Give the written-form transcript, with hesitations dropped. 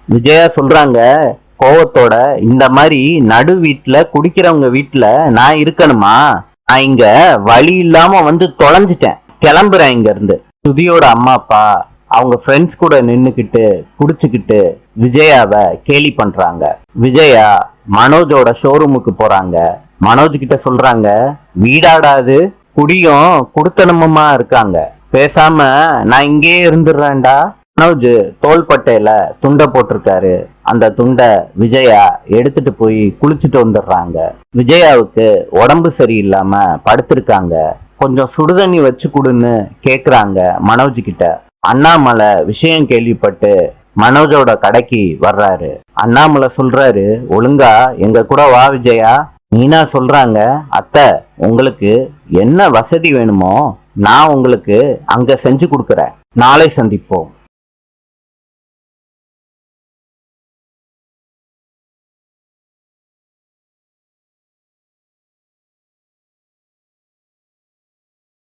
விஜயா சொல்றாங்க கோவத்தோட, இந்த மாதிரி நடு வீட்டுல குடிக்கிறவங்க வீட்டுல நான் இருக்கணுமா? நான் இங்க வழி இல்லாம வந்து தொலைஞ்சிட்டேன், கிளம்புறேன் இங்க இருந்து. சுதியோட அம்மா அப்பா அவங்க ஃப்ரெண்ட்ஸ் கூட நின்னுக்கிட்டு குடிச்சுக்கிட்டு விஜயாவ கேலி பண்றாங்க. விஜயா மனோஜோட ஷோரூமுக்கு போறாங்க. மனோஜ் கிட்ட சொல்றாங்க, வீடாடாது குடியும் குடுத்தனமுமா இருக்காங்க, பேசாம நான் இங்கேயே இருந்துடுறேன்டா. மனோஜ் தோள்பட்டையில துண்டை போட்டிருக்காரு. அந்த துண்டை விஜயா எடுத்துட்டு போய் குளிச்சுட்டு வந்துடுறாங்க. விஜயாவுக்கு உடம்பு சரியில்லாம படுத்திருக்காங்க. கொஞ்சம் சுடுதண்ணி வச்சு கொடுன்னு கேக்குறாங்க மனோஜ் கிட்ட. அண்ணாமலை விஷயம் கேள்விப்பட்டு மனோஜோட கடைக்கு வர்றாரு. அண்ணாமலை சொல்றாரு, ஒழுங்கா எங்க கூட வா விஜயா. மீனா சொல்றாங்க, அத்தை உங்களுக்கு என்ன வசதி வேணுமோ நான் உங்களுக்கு அங்க செஞ்சு கொடுக்கறேன். நாளை சந்திப்போம்.